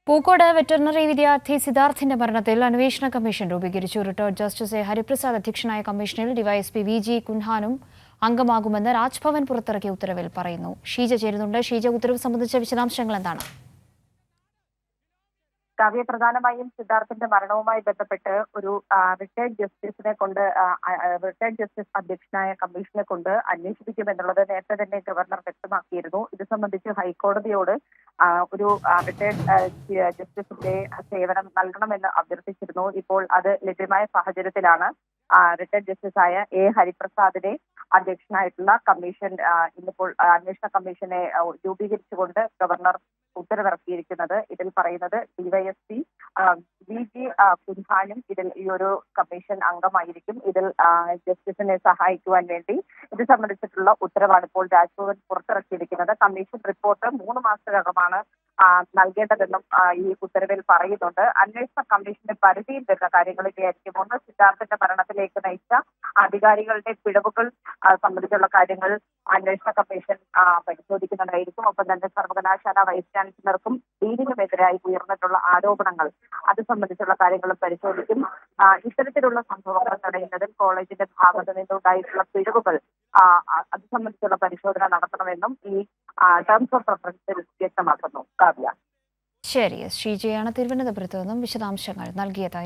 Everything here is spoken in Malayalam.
പൂക്കോട് വെറ്ററിനറി വിദ്യാർത്ഥി സിദ്ധാർത്ഥിന്റെ മരണത്തിൽ അന്വേഷണ കമ്മീഷൻ രൂപീകരിച്ചു. റിട്ടയർഡ് ജസ്റ്റിസ് എ ഹരിപ്രസാദ് അധ്യക്ഷനായ കമ്മീഷനിൽ ഡിവൈഎസ്പി വി കുൻഹാനും അംഗമാകുമെന്ന് രാജ്ഭവൻ പുറത്തിറക്കിയ ഉത്തരവിൽ പറയുന്നു. ഷീജ ചേരുന്നുണ്ട്. ഷീജ, ഉത്തരവ് സംബന്ധിച്ച വിശദാംശങ്ങൾ എന്താണ്? കാവ്യ, പ്രധാനമായും സിദ്ധാർത്ഥിന്റെ മരണവുമായി ബന്ധപ്പെട്ട് ഒരു റിട്ടയർഡ് ജസ്റ്റിസ് അധ്യക്ഷനായ കമ്മീഷനെ കൊണ്ട് അന്വേഷിപ്പിക്കുമെന്നുള്ളത് നേരത്തെ തന്നെ ഗവർണർ വ്യക്തമാക്കിയിരുന്നു. ഇത് സംബന്ധിച്ച് ഹൈക്കോടതിയോട് ഒരു റിട്ടയർഡ് ജസ്റ്റിസിന്റെ സേവനം നൽകണമെന്ന് അഭ്യർത്ഥിച്ചിരുന്നു. ഇപ്പോൾ അത് ലഭ്യമായ സാഹചര്യത്തിലാണ് റിട്ടയർഡ് ജസ്റ്റിസായ എ ഹരിപ്രസാദിനെ അധ്യക്ഷനായിട്ടുള്ള കമ്മീഷൻ ഇന്നിപ്പോൾ അന്വേഷണ കമ്മീഷനെ രൂപീകരിച്ചുകൊണ്ട് ഗവർണർ ഉത്തരവിറക്കിയിരിക്കുന്നത്. ഇതിൽ പറയുന്നത് ഡിവൈഎസ്പി വി കുൻഹാനും ഇതിൽ ഈ ഒരു കമ്മീഷൻ അംഗമായിരിക്കും. ഇതിൽ ജസ്റ്റിസിനെ സഹായിക്കുവാൻ വേണ്ടി ഇത് സംബന്ധിച്ചിട്ടുള്ള ഉത്തരവാണ് ഇപ്പോൾ രാജ്ഭവൻ പുറത്തിറക്കിയിരിക്കുന്നത്. കമ്മീഷൻ റിപ്പോർട്ട് 3 മാസത്തിനകമാണ് നൽകേണ്ടതെന്നും ഈ ഉത്തരവിൽ പറയുന്നുണ്ട്. അന്വേഷണ കമ്മീഷന്റെ പരിധിയിൽ വരുന്ന കാര്യങ്ങളിലായിരിക്കും ഒന്ന്, സിദ്ധാർത്ഥന്റെ മരണത്തിലേക്ക് നയിച്ച അധികാരികളുടെ പിഴവുകൾ സംബന്ധിച്ചുള്ള കാര്യങ്ങൾ അന്വേഷണ കമ്മീഷൻ പരിശോധിക്കുന്നതായിരിക്കും. ഒപ്പം തന്നെ സർവകലാശാല വൈസ് ചാൻസലർക്കും ഡീനിനുമെതിരായി ഉയർന്നിട്ടുള്ള ആരോപണങ്ങൾ അത് സംബന്ധിച്ചുള്ള കാര്യങ്ങളും പരിശോധിക്കും. ഇത്തരത്തിലുള്ള സംഭവങ്ങൾ തടയുന്നതിൽ കോളേജിന്റെ ഭാഗത്ത് നിന്നുണ്ടായിട്ടുള്ള പിഴവുകൾ അത് സംബന്ധിച്ചുള്ള പരിശോധന നടത്തണമെന്നും ഈ ടേംസ് ഓഫ് റെഫറൻസിൽ വ്യക്തമാക്കുന്നു. കാവ്യ, ശരി, ഷീജയാണ് തിരുവനന്തപുരത്ത് നിന്നും വിശദാംശങ്ങൾ നൽകിയതായി.